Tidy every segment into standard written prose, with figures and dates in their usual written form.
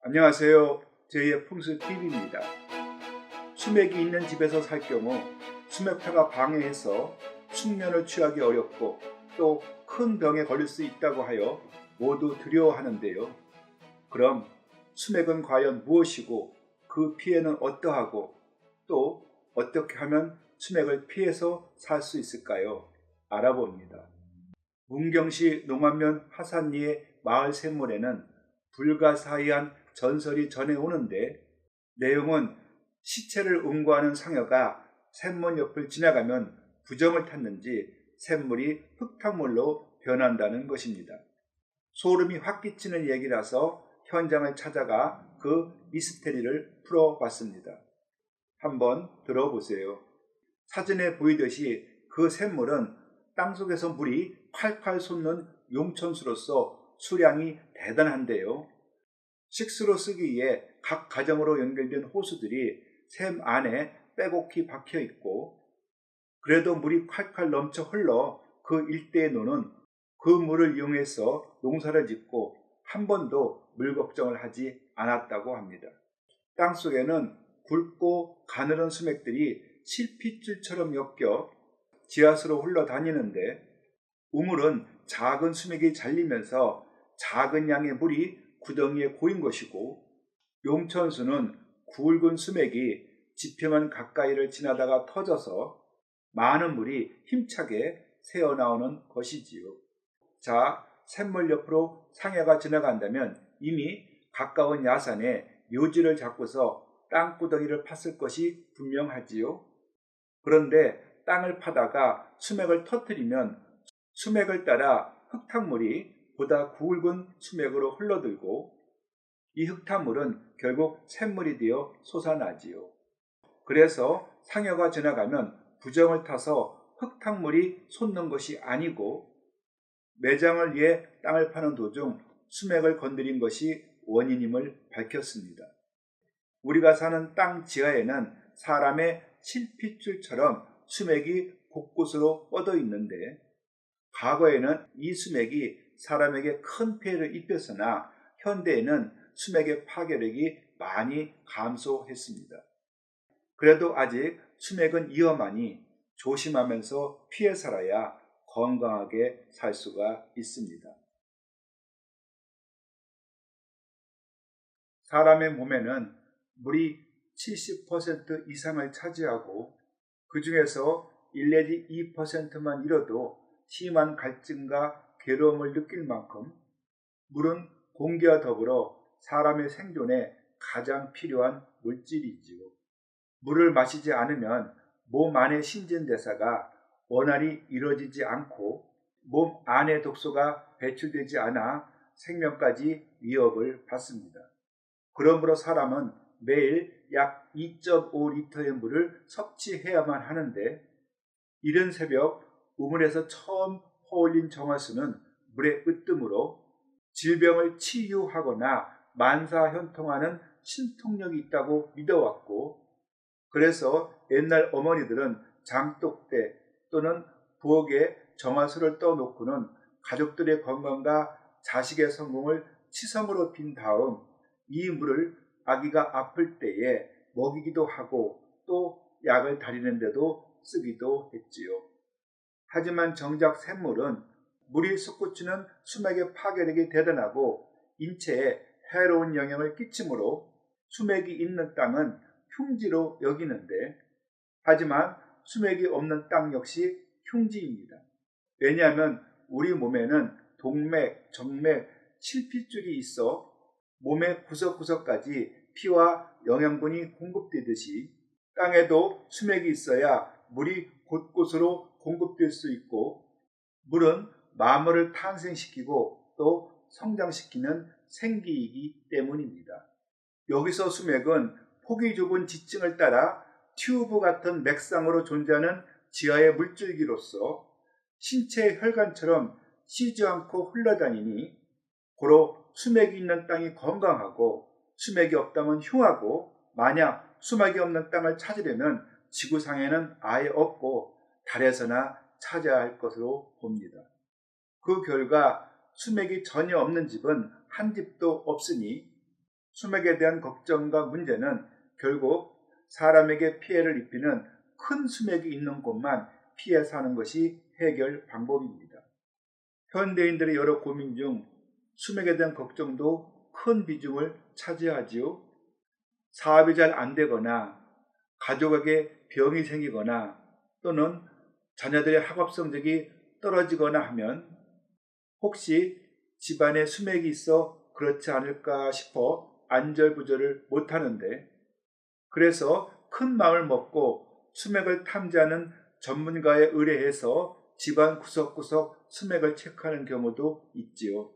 안녕하세요. 제2의 풍수TV입니다. 수맥이 있는 집에서 살 경우 수맥파가 방해해서 숙면을 취하기 어렵고 또 큰 병에 걸릴 수 있다고 하여 모두 두려워하는데요. 그럼 수맥은 과연 무엇이고 그 피해는 어떠하고 또 어떻게 하면 수맥을 피해서 살 수 있을까요? 알아봅니다. 문경시 농안면 화산리의 마을 샘물에는 불가사의한 전설이 전해오는데 내용은 시체를 응고하는 상여가 샘물 옆을 지나가면 부정을 탔는지 샘물이 흙탕물로 변한다는 것입니다. 소름이 확 끼치는 얘기라서 현장을 찾아가 그 미스테리를 풀어봤습니다. 한번 들어보세요. 사진에 보이듯이 그 샘물은 땅속에서 물이 팔팔 솟는 용천수로서 수량이 대단한데요. 식수로 쓰기에 각 가정으로 연결된 호수들이 샘 안에 빼곡히 박혀 있고 그래도 물이 콸콸 넘쳐 흘러 그 일대에 노는 그 물을 이용해서 농사를 짓고 한 번도 물 걱정을 하지 않았다고 합니다. 땅속에는 굵고 가늘은 수맥들이 실핏줄처럼 엮여 지하수로 흘러다니는데 우물은 작은 수맥이 잘리면서 작은 양의 물이 구덩이에 고인 것이고 용천수는 굵은 수맥이 지평원 가까이를 지나다가 터져서 많은 물이 힘차게 새어나오는 것이지요. 자, 샘물 옆으로 상해가 지나간다면 이미 가까운 야산에 묘지를 잡고서 땅구덩이를 팠을 것이 분명하지요. 그런데 땅을 파다가 수맥을 터뜨리면 수맥을 따라 흙탕물이 보다 굵은 수맥으로 흘러들고 이 흙탕물은 결국 샘물이 되어 솟아나지요. 그래서 상여가 지나가면 부정을 타서 흙탕물이 솟는 것이 아니고 매장을 위해 땅을 파는 도중 수맥을 건드린 것이 원인임을 밝혔습니다. 우리가 사는 땅 지하에는 사람의 실핏줄처럼 수맥이 곳곳으로 뻗어 있는데 과거에는 이 수맥이 사람에게 큰 피해를 입혔으나 현대에는 수맥의 파괴력이 많이 감소했습니다. 그래도 아직 수맥은 위험하니 조심하면서 피해 살아야 건강하게 살 수가 있습니다. 사람의 몸에는 물이 70% 이상을 차지하고 그 중에서 1 내지 2%만 잃어도 심한 갈증과 괴로움을 느낄 만큼 물은 공기와 더불어 사람의 생존에 가장 필요한 물질이지요. 물을 마시지 않으면 몸 안의 신진대사가 원활히 이루어지지 않고 몸 안의 독소가 배출되지 않아 생명까지 위협을 받습니다. 그러므로 사람은 매일 약 2.5리터의 물을 섭취해야만 하는데 이른 새벽 우물에서 처음 허올린 정화수는 물의 으뜸으로 질병을 치유하거나 만사현통하는 신통력이 있다고 믿어왔고 그래서 옛날 어머니들은 장독대 또는 부엌에 정화수를 떠놓고는 가족들의 건강과 자식의 성공을 치성으로 빈 다음 이 물을 아기가 아플 때에 먹이기도 하고 또 약을 다리는 데도 쓰기도 했지요. 하지만 정작 샘물은 물이 솟구치는 수맥의 파괴력이 대단하고 인체에 해로운 영향을 끼치므로 수맥이 있는 땅은 흉지로 여기는데 하지만 수맥이 없는 땅 역시 흉지입니다. 왜냐하면 우리 몸에는 동맥, 정맥, 실핏줄이 있어 몸의 구석구석까지 피와 영양분이 공급되듯이 땅에도 수맥이 있어야 물이 곳곳으로 공급될 수 있고 물은 만물을 탄생시키고 또 성장시키는 생기이기 때문입니다. 여기서 수맥은 폭이 좁은 지층을 따라 튜브 같은 맥상으로 존재하는 지하의 물줄기로서 신체의 혈관처럼 쉬지 않고 흘러다니니 고로 수맥이 있는 땅이 건강하고 수맥이 없다면 흉하고 만약 수맥이 없는 땅을 찾으려면 지구상에는 아예 없고 달에서나 찾아야 할 것으로 봅니다. 그 결과 수맥이 전혀 없는 집은 한 집도 없으니 수맥에 대한 걱정과 문제는 결국 사람에게 피해를 입히는 큰 수맥이 있는 곳만 피해 사는 것이 해결 방법입니다. 현대인들의 여러 고민 중 수맥에 대한 걱정도 큰 비중을 차지하지요. 사업이 잘 안 되거나 가족에게 병이 생기거나 또는 자녀들의 학업 성적이 떨어지거나 하면 혹시 집안에 수맥이 있어 그렇지 않을까 싶어 안절부절을 못하는데, 그래서 큰 마음을 먹고 수맥을 탐지하는 전문가에 의뢰해서 집안 구석구석 수맥을 체크하는 경우도 있지요.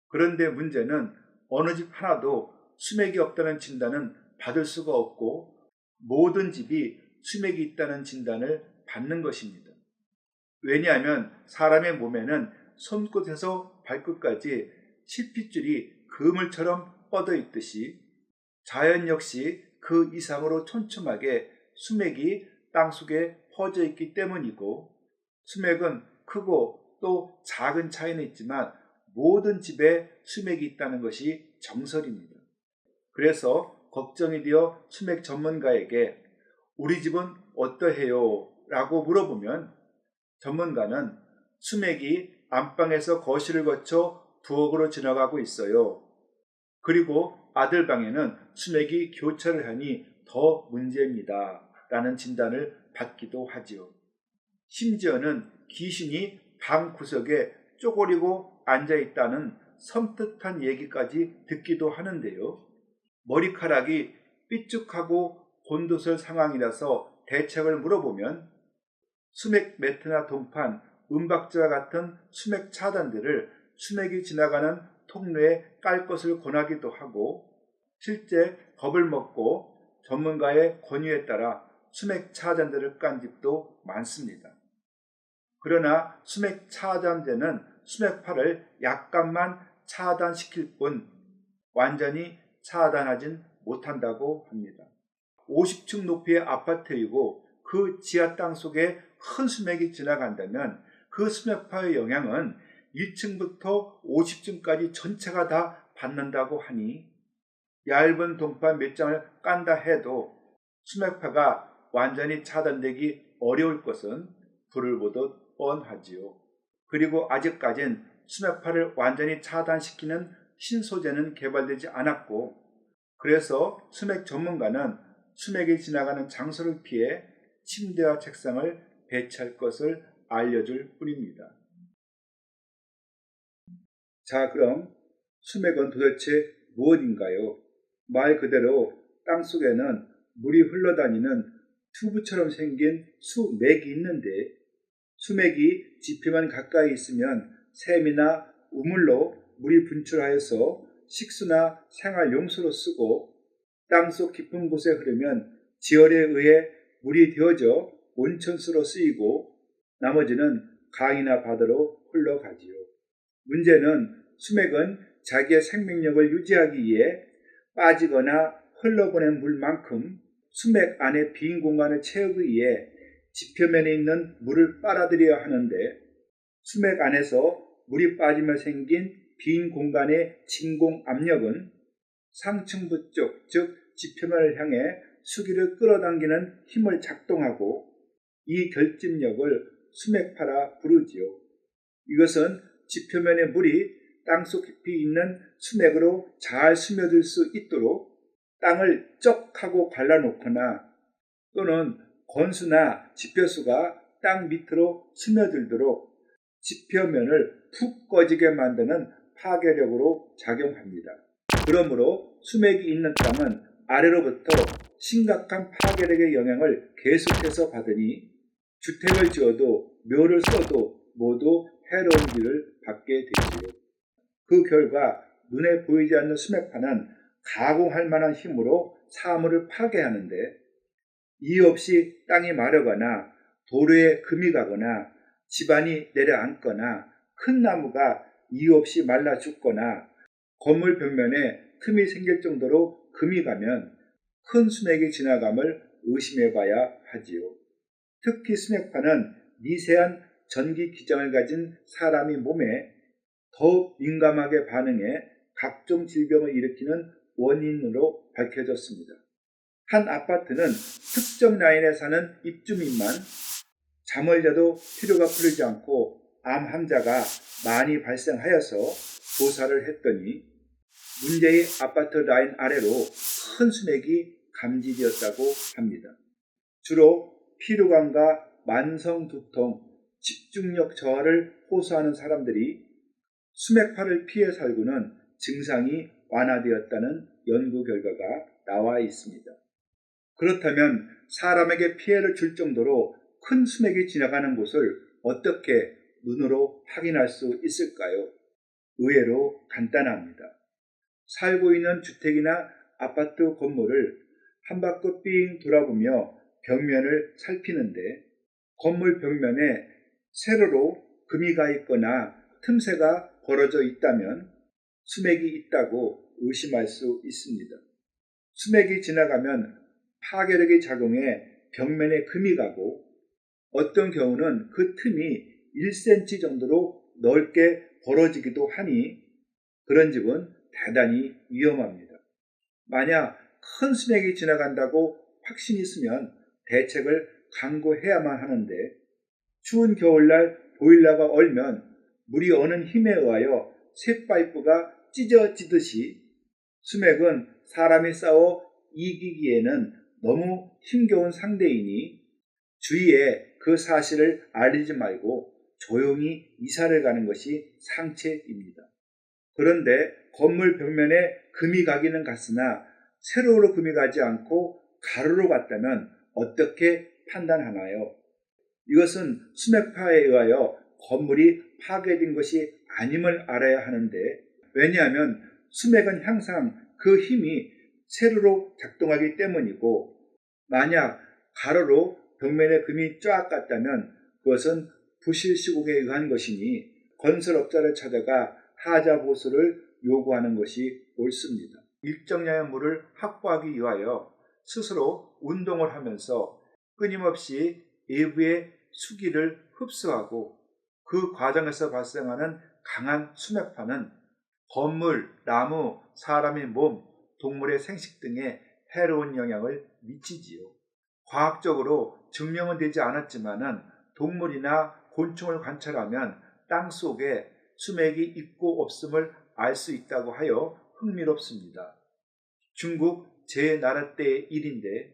그런데 문제는 어느 집 하나도 수맥이 없다는 진단은 받을 수가 없고 모든 집이 수맥이 있다는 진단을 받는 것입니다. 왜냐하면 사람의 몸에는 손끝에서 발끝까지 실핏줄이 그물처럼 뻗어 있듯이 자연 역시 그 이상으로 촘촘하게 수맥이 땅속에 퍼져 있기 때문이고, 수맥은 크고 또 작은 차이는 있지만 모든 집에 수맥이 있다는 것이 정설입니다. 그래서 걱정이 되어 수맥 전문가에게 우리 집은 어떠해요? 라고 물어보면 전문가는 수맥이 안방에서 거실을 거쳐 부엌으로 지나가고 있어요. 그리고 아들 방에는 수맥이 교차를 하니 더 문제입니다. 라는 진단을 받기도 하지요. 심지어는 귀신이 방 구석에 쪼그리고 앉아있다는 섬뜩한 얘기까지 듣기도 하는데요. 머리카락이 삐죽하고 곤두설 상황이라서 대책을 물어보면 수맥 매트나 동판, 은박지와 같은 수맥 차단들을 수맥이 지나가는 통로에 깔 것을 권하기도 하고, 실제 겁을 먹고 전문가의 권유에 따라 수맥 차단제를 깐 집도 많습니다. 그러나 수맥 차단제는 수맥파를 약간만 차단시킬 뿐 완전히 차단하진 못한다고 합니다. 50층 높이의 아파트이고 그 지하 땅 속에 큰 수맥이 지나간다면 그 수맥파의 영향은 1층부터 50층까지 전체가 다 받는다고 하니 얇은 동판 몇 장을 깐다 해도 수맥파가 완전히 차단되기 어려울 것은 불을 보듯 뻔하지요. 그리고 아직까진 수맥파를 완전히 차단시키는 신소재는 개발되지 않았고, 그래서 수맥 전문가는 수맥이 지나가는 장소를 피해 침대와 책상을 배치할 것을 알려줄 뿐입니다. 자, 그럼 수맥은 도대체 무엇인가요? 말 그대로 땅속에는 물이 흘러다니는 튜브처럼 생긴 수맥이 있는데, 수맥이 지표만 가까이 있으면 샘이나 우물로 물이 분출하여서 식수나 생활 용수로 쓰고, 땅속 깊은 곳에 흐르면 지열에 의해 물이 되어져 온천수로 쓰이고 나머지는 강이나 바다로 흘러가지요. 문제는 수맥은 자기의 생명력을 유지하기 위해 빠지거나 흘러보낸 물만큼 수맥 안의 빈 공간을 채우기 위해 지표면에 있는 물을 빨아들여야 하는데, 수맥 안에서 물이 빠지며 생긴 빈 공간의 진공 압력은 상층부 쪽, 즉 지표면을 향해 수기를 끌어당기는 힘을 작동하고 이 결집력을 수맥파라 부르지요. 이것은 지표면의 물이 땅속 깊이 있는 수맥으로 잘 스며들 수 있도록 땅을 쩍 하고 갈라놓거나 또는 건수나 지표수가 땅 밑으로 스며들도록 지표면을 푹 꺼지게 만드는 파괴력으로 작용합니다. 그러므로 수맥이 있는 땅은 아래로부터 심각한 파괴력의 영향을 계속해서 받으니 주택을 지어도 묘를 써도 모두 해로운 길을 받게 되지요. 그 결과 눈에 보이지 않는 수맥파는 가공할 만한 힘으로 사물을 파괴하는데, 이유 없이 땅이 마르거나 도로에 금이 가거나 집안이 내려앉거나 큰 나무가 이유 없이 말라 죽거나 건물 벽면에 틈이 생길 정도로 금이 가면 큰 수맥이 지나감을 의심해 봐야 하지요. 특히 수맥파는 미세한 전기 기장을 가진 사람의 몸에 더욱 민감하게 반응해 각종 질병을 일으키는 원인으로 밝혀졌습니다. 한 아파트는 특정 라인에 사는 입주민만 잠을 자도 피로가 풀리지 않고 암 환자가 많이 발생하여서 조사를 했더니 문제의 아파트 라인 아래로 큰 수맥이 감지되었다고 합니다. 주로 피로감과 만성 두통, 집중력 저하를 호소하는 사람들이 수맥파를 피해 살고는 증상이 완화되었다는 연구 결과가 나와 있습니다. 그렇다면 사람에게 피해를 줄 정도로 큰 수맥이 지나가는 곳을 어떻게 눈으로 확인할 수 있을까요? 의외로 간단합니다. 살고 있는 주택이나 아파트 건물을 한 바퀴 삥 돌아보며 벽면을 살피는데 건물 벽면에 세로로 금이 가 있거나 틈새가 벌어져 있다면 수맥이 있다고 의심할 수 있습니다. 수맥이 지나가면 파괴력이 작용해 벽면에 금이 가고 어떤 경우는 그 틈이 1cm 정도로 넓게 벌어지기도 하니 그런 집은 대단히 위험합니다. 만약 큰 수맥이 지나간다고 확신이 있으면 대책을 강구해야만 하는데 추운 겨울날 보일러가 얼면 물이 어는 힘에 의하여 쇠파이프가 찢어지듯이 수맥은 사람이 싸워 이기기에는 너무 힘겨운 상대이니 주위에 그 사실을 알리지 말고 조용히 이사를 가는 것이 상책입니다. 그런데 건물 벽면에 금이 가기는 갔으나 세로로 금이 가지 않고 가로로 갔다면 어떻게 판단하나요? 이것은 수맥파에 의하여 건물이 파괴된 것이 아님을 알아야 하는데 왜냐하면 수맥은 항상 그 힘이 세로로 작동하기 때문이고 만약 가로로 벽면에 금이 쫙 갔다면 그것은 부실 시공에 의한 것이니 건설업자를 찾아가 하자 보수를 요구하는 것이 옳습니다. 일정량의 물을 확보하기 위하여 스스로 운동을 하면서 끊임없이 외부의 수기를 흡수하고 그 과정에서 발생하는 강한 수맥파는 건물, 나무, 사람의 몸, 동물의 생식 등에 해로운 영향을 미치지요. 과학적으로 증명은 되지 않았지만은 동물이나 곤충을 관찰하면 땅 속에 수맥이 있고 없음을 알 수 있다고 하여 흥미롭습니다. 중국 제나라 때의 일인데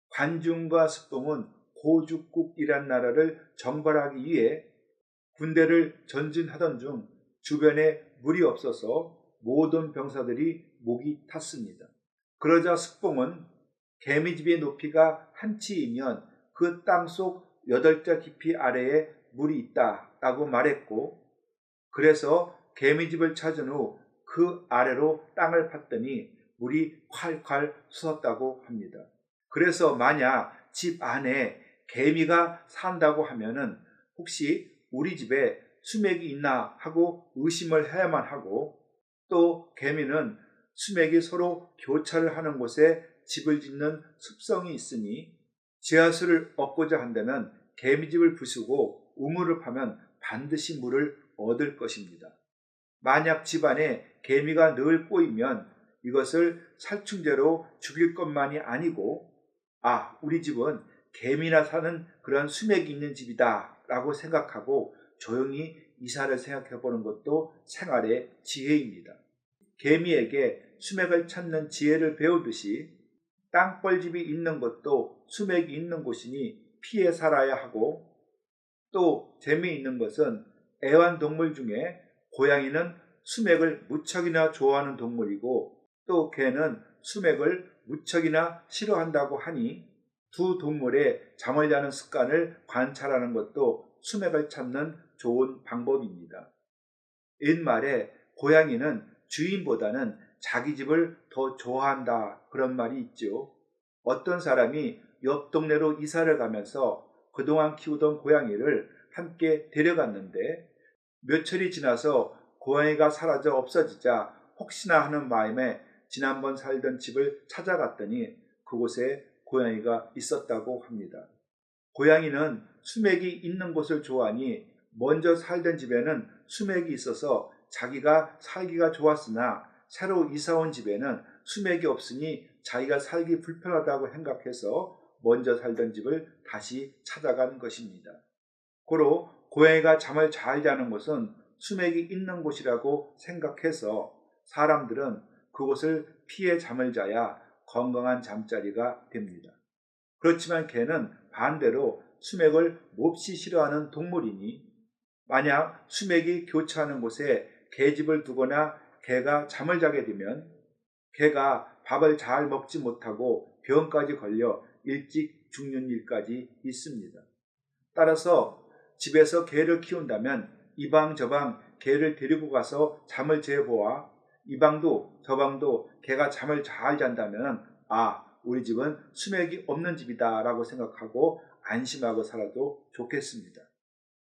관중과 스봉은 고죽국이란 나라를 정벌하기 위해 군대를 전진하던 중 주변에 물이 없어서 모든 병사들이 목이 탔습니다. 그러자 스봉은 개미집의 높이가 한 치이면 그 땅속 8자 깊이 아래에 물이 있다라고 말했고 그래서 개미집을 찾은 후 그 아래로 땅을 팠더니 물이 콸콸 솟았다고 합니다. 그래서 만약 집 안에 개미가 산다고 하면은 혹시 우리 집에 수맥이 있나 하고 의심을 해야만 하고 또 개미는 수맥이 서로 교차를 하는 곳에 집을 짓는 습성이 있으니 지하수를 얻고자 한다면 개미집을 부수고 우물을 파면 반드시 물을 얻을 것입니다. 만약 집안에 개미가 늘 꼬이면 이것을 살충제로 죽일 것만이 아니고 우리 집은 개미나 사는 그런 수맥이 있는 집이다 라고 생각하고 조용히 이사를 생각해 보는 것도 생활의 지혜입니다. 개미에게 수맥을 찾는 지혜를 배우듯이 땅벌집이 있는 것도 수맥이 있는 곳이니 피해 살아야 하고 또 재미있는 것은 애완동물 중에 고양이는 수맥을 무척이나 좋아하는 동물이고 또 개는 수맥을 무척이나 싫어한다고 하니 두 동물의 잠을 자는 습관을 관찰하는 것도 수맥을 찾는 좋은 방법입니다. 옛말에 고양이는 주인보다는 자기 집을 더 좋아한다 그런 말이 있죠. 어떤 사람이 옆 동네로 이사를 가면서 그동안 키우던 고양이를 함께 데려갔는데 며칠이 지나서 고양이가 사라져 없어지자 혹시나 하는 마음에 지난번 살던 집을 찾아갔더니 그곳에 고양이가 있었다고 합니다. 고양이는 수맥이 있는 곳을 좋아하니 먼저 살던 집에는 수맥이 있어서 자기가 살기가 좋았으나 새로 이사 온 집에는 수맥이 없으니 자기가 살기 불편하다고 생각해서 먼저 살던 집을 다시 찾아간 것입니다. 고로 고양이가 잠을 잘 자는 곳은 수맥이 있는 곳이라고 생각해서 사람들은 그곳을 피해 잠을 자야 건강한 잠자리가 됩니다. 그렇지만 개는 반대로 수맥을 몹시 싫어하는 동물이니 만약 수맥이 교차하는 곳에 개집을 두거나 개가 잠을 자게 되면 개가 밥을 잘 먹지 못하고 병까지 걸려 일찍 죽는 일까지 있습니다. 따라서 집에서 개를 키운다면 이방저방 개를 데리고 가서 잠을 재보아 이방도 저방도 개가 잠을 잘 잔다면 우리 집은 수맥이 없는 집이다 라고 생각하고 안심하고 살아도 좋겠습니다.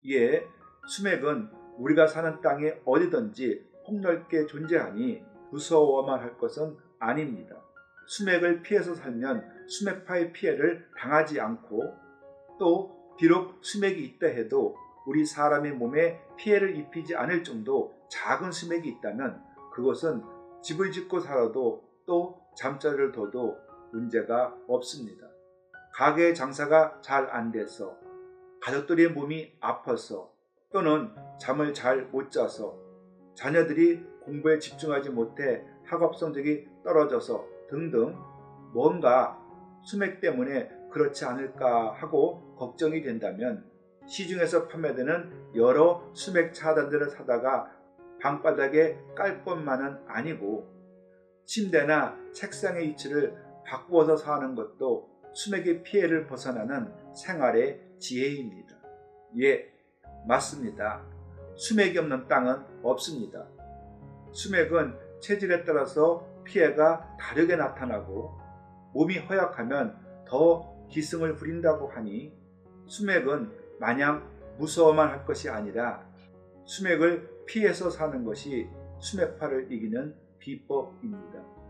이에 수맥은 우리가 사는 땅에 어디든지 폭넓게 존재하니 무서워만 할 것은 아닙니다. 수맥을 피해서 살면 수맥파의 피해를 당하지 않고 또 비록 수맥이 있다 해도 우리 사람의 몸에 피해를 입히지 않을 정도 작은 수맥이 있다면 그것은 집을 짓고 살아도 또 잠자리를 둬도 문제가 없습니다. 가게 장사가 잘 안 돼서 가족들의 몸이 아파서 또는 잠을 잘 못 자서 자녀들이 공부에 집중하지 못해 학업 성적이 떨어져서 등등 뭔가 수맥 때문에 그렇지 않을까 하고 걱정이 된다면 시중에서 판매되는 여러 수맥 차단제를 사다가 방바닥에 깔 것만은 아니고 침대나 책상의 위치를 바꾸어서 사는 것도 수맥의 피해를 벗어나는 생활의 지혜입니다. 예, 맞습니다. 수맥이 없는 땅은 없습니다. 수맥은 체질에 따라서 피해가 다르게 나타나고 몸이 허약하면 더 기승을 부린다고 하니 수맥은 마냥 무서워만 할 것이 아니라 수맥을 피해서 사는 것이 수맥파를 이기는 비법입니다.